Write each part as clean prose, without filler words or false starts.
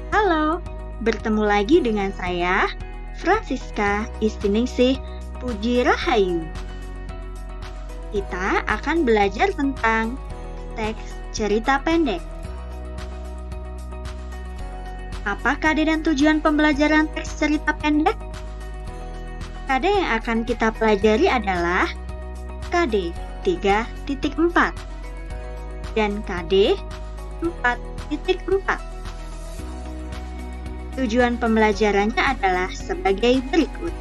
Halo, bertemu lagi dengan saya, Francisca Istiningsih Puji Rahayu. Kita akan belajar tentang teks cerita pendek. Apa kade dan tujuan pembelajaran teks cerita pendek? Kade yang akan kita pelajari adalah KD 3.4 dan KD 4.4. Tujuan pembelajarannya adalah sebagai berikut.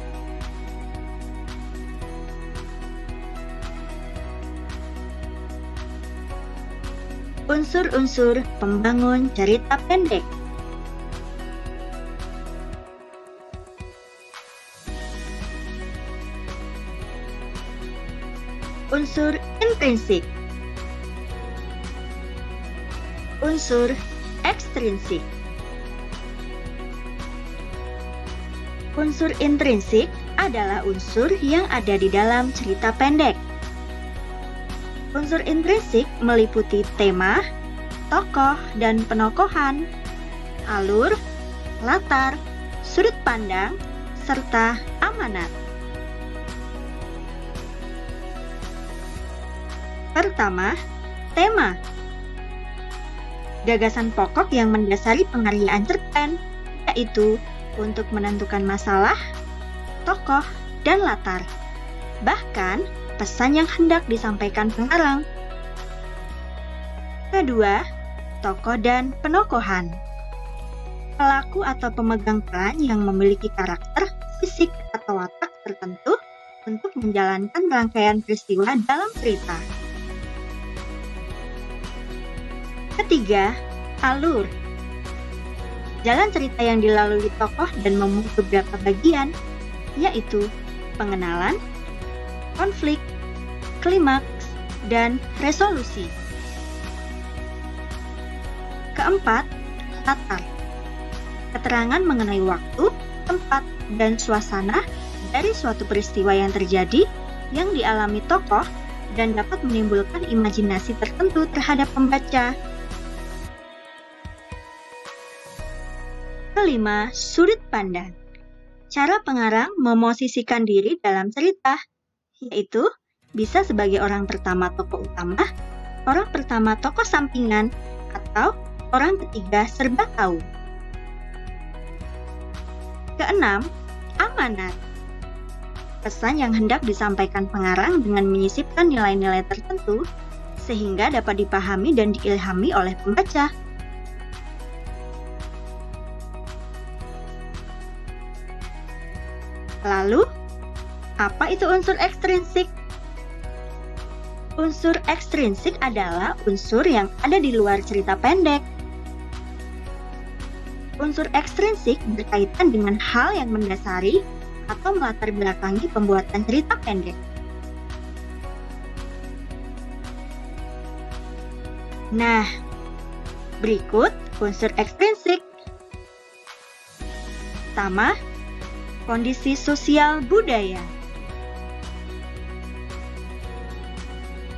Unsur-unsur pembangun cerita pendek. Unsur intrinsik. Unsur ekstrinsik. Unsur intrinsik adalah unsur yang ada di dalam cerita pendek. Unsur intrinsik meliputi tema, tokoh dan penokohan, alur, latar, sudut pandang, serta amanat. Pertama, tema. Gagasan pokok yang mendasari pengaryaan cerpen, yaitu untuk menentukan masalah, tokoh, dan latar. Bahkan, pesan yang hendak disampaikan pengarang. Kedua, tokoh dan penokohan. Pelaku atau pemegang peran yang memiliki karakter, fisik, atau watak tertentu untuk menjalankan rangkaian peristiwa dalam cerita. Ketiga, alur. Jalan cerita yang dilalui tokoh dan memuat beberapa bagian, yaitu pengenalan, konflik, klimaks, dan resolusi. Keempat, latar. Keterangan mengenai waktu, tempat, dan suasana dari suatu peristiwa yang terjadi yang dialami tokoh dan dapat menimbulkan imajinasi tertentu terhadap pembaca. Kelima, sudut pandang. Cara pengarang memosisikan diri dalam cerita, yaitu bisa sebagai orang pertama tokoh utama, orang pertama tokoh sampingan, atau orang ketiga serba tahu. Keenam, amanat. Pesan yang hendak disampaikan pengarang dengan menyisipkan nilai-nilai tertentu sehingga dapat dipahami dan diilhami oleh pembaca. Lalu, apa itu unsur ekstrinsik? Unsur ekstrinsik adalah unsur yang ada di luar cerita pendek. Unsur ekstrinsik berkaitan dengan hal yang mendasari atau melatar belakangi pembuatan cerita pendek. Nah, berikut unsur ekstrinsik. Pertama, kondisi sosial budaya.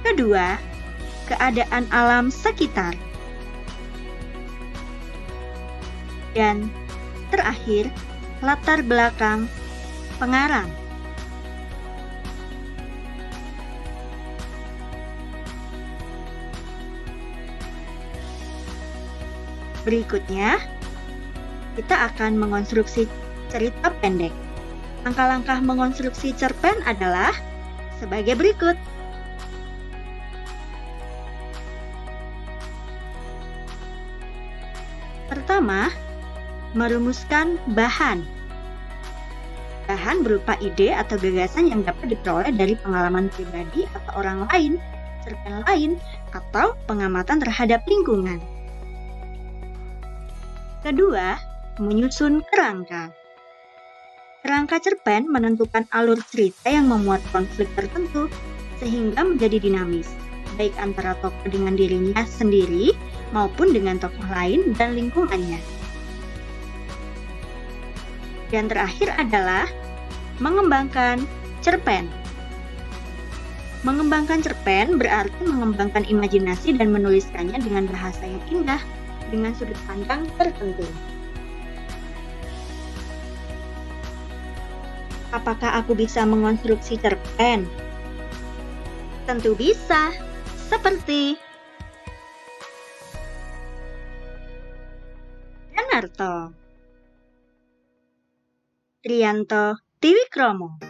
Kedua, keadaan alam sekitar. Dan terakhir, latar belakang pengarang. Berikutnya, kita akan mengonstruksi cerita pendek. Langkah-langkah mengonstruksi cerpen adalah sebagai berikut. Pertama, merumuskan bahan. Bahan berupa ide atau gagasan yang dapat diperoleh dari pengalaman pribadi atau orang lain, cerpen lain, atau pengamatan terhadap lingkungan. Kedua, menyusun kerangka. Kerangka cerpen menentukan alur cerita yang memuat konflik tertentu sehingga menjadi dinamis, baik antara tokoh dengan dirinya sendiri maupun dengan tokoh lain dan lingkungannya. Dan terakhir adalah mengembangkan cerpen. Mengembangkan cerpen berarti mengembangkan imajinasi dan menuliskannya dengan bahasa yang indah, dengan sudut pandang tertentu. Apakah aku bisa mengonstruksi cerpen? Tentu bisa, seperti Danarto, Triyanto Tiwikromo,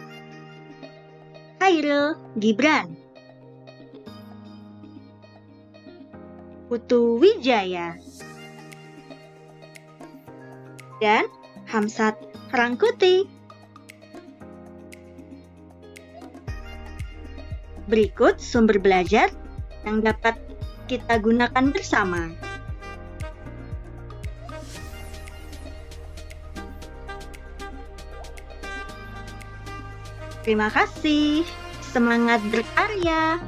Khairil Gibran, Putu Wijaya, dan Hamsat Rangkuti. Berikut sumber belajar yang dapat kita gunakan bersama. Terima kasih. Semangat berkarya!